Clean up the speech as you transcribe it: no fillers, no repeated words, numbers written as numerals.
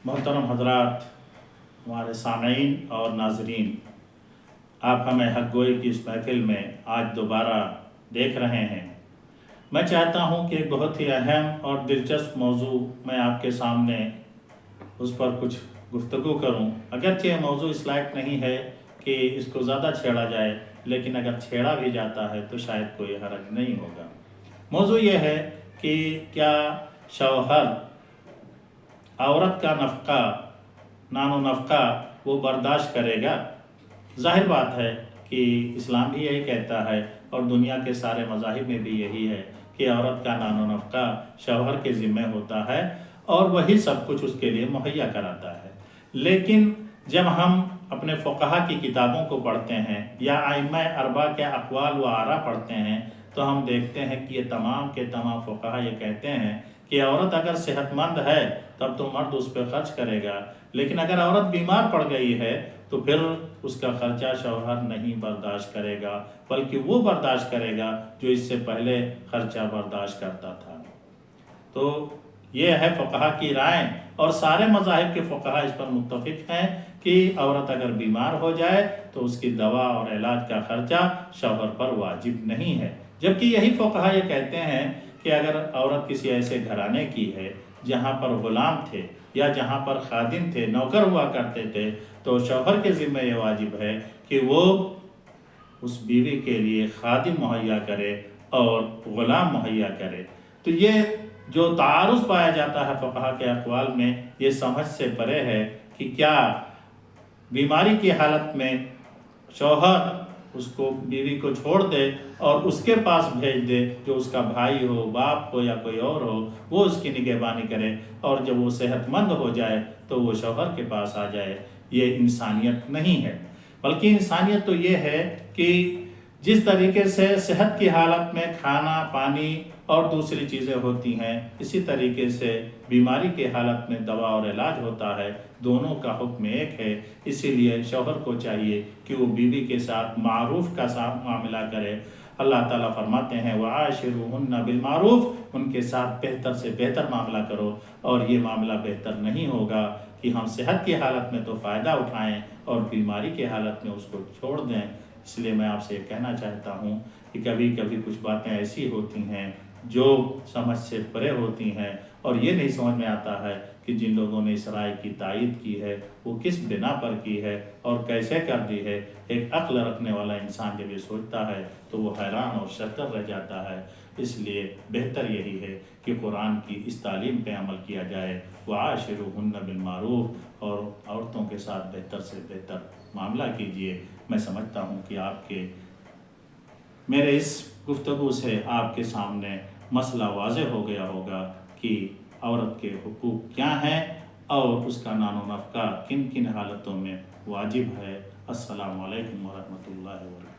मोहतरम हजरात, हमारे सामीन और नाजरीन, आप हमें हक गोई की इस महफिल में आज दोबारा देख रहे हैं। मैं चाहता हूं कि एक बहुत ही अहम और दिलचस्प मौजू मैं आपके सामने उस पर कुछ गुफ्तगू करूं। अगरचे ये मौजू इस लायक नहीं है कि इसको ज़्यादा छेड़ा जाए, लेकिन अगर छेड़ा भी जाता है तो शायद कोई हर्ज नहीं होगा। मौजू ये है कि क्या शौहर औरत का नफ़क़ा, नानो नफ़क़ा वो बर्दाश्त करेगा? ज़ाहिर बात है कि इस्लाम भी यही कहता है और दुनिया के सारे मज़ाहिब में भी यही है कि औरत का नानो नफ़क़ा शौहर के ज़िम्मे होता है और वही सब कुछ उसके लिए मुहैया कराता है। लेकिन जब हम अपने फ़ुक़हा की किताबों को पढ़ते हैं या आइम्मा अरबा के अक़वाल व आरा पढ़ते हैं तो हम देखते हैं कि ये तमाम के तमाम फ़ुक़हा ये कहते हैं कि औरत अगर सेहतमंद है तब तो मर्द उस पर ख़र्च करेगा, लेकिन अगर औरत बीमार पड़ गई है तो फिर उसका ख़र्चा शौहर नहीं बर्दाश्त करेगा, बल्कि वो बर्दाश्त करेगा जो इससे पहले ख़र्चा बर्दाश्त करता था। तो ये है फ़ुक़हा की राय और सारे मज़ाहिब के फ़ुक़हा इस पर मुत्तफ़िक़ हैं कि औरत अगर बीमार हो जाए तो उसकी दवा और इलाज का ख़र्चा शौहर पर वाजिब नहीं है। जबकि यही फ़ुक़हा ये कहते हैं कि अगर औरत किसी ऐसे घराने की है जहाँ पर ग़ुलाम थे या जहाँ पर खादिम थे, नौकर हुआ करते थे, तो शौहर के ज़िम्मे ये वाजिब है कि वो उस बीवी के लिए खादिम मुहैया करे और ग़ुलाम मुहैया करे। तो ये जो तारुज़ पाया जाता है फ़ुक़हा के अक़वाल में, ये समझ से परे है कि क्या बीमारी की हालत में शौहर उसको बीवी को छोड़ दे और उसके पास भेज दे, जो उसका भाई हो, बाप हो या कोई और हो, वो उसकी निगहबानी करे और जब वो सेहतमंद हो जाए तो वो शौहर के पास आ जाए। ये इंसानियत नहीं है, बल्कि इंसानियत तो ये है कि जिस तरीके से सेहत की हालत में खाना, पानी और दूसरी चीज़ें होती हैं, इसी तरीके से बीमारी की हालत में दवा और इलाज होता है। दोनों का हुक्म एक है। इसीलिए शौहर को चाहिए कि वो बीवी के साथ मारूफ़ का साथ मामला करे। अल्लाह ताला फरमाते हैं वआशिरूहुन्ना बिलमारूफ़, उनके साथ बेहतर से बेहतर मामला करो। और ये मामला बेहतर नहीं होगा कि हम सेहत की हालत में तो फ़ायदा उठाएं और बीमारी की हालत में उसको छोड़ दें। इसलिए मैं आपसे कहना चाहता हूँ कि कभी कभी कुछ बातें ऐसी होती हैं जो समझ से परे होती हैं और ये नहीं समझ में आता है कि जिन लोगों ने इस राय की तायीद की है वो किस बिना पर की है और कैसे कर दी है। एक अक्ल रखने वाला इंसान जब ये सोचता है तो वो हैरान और शक्कर रह जाता है। इसलिए बेहतर यही है कि कुरान की इस तालीम पे अमल किया जाए, वआशिरूहुन्ना बिलमारूफ़, और औरतों के साथ बेहतर से बेहतर मामला कीजिए। मैं समझता हूँ कि आपके मेरे इस गुफ्तगू से आपके सामने मसला वाज़ेह हो गया होगा कि औरत के हुकूक क्या हैं और उसका नानो नफ़क़ा किन किन हालतों में वाजिब है। अस्सलामु अलैकुम वरहमतुल्लाहि व बरकातहू।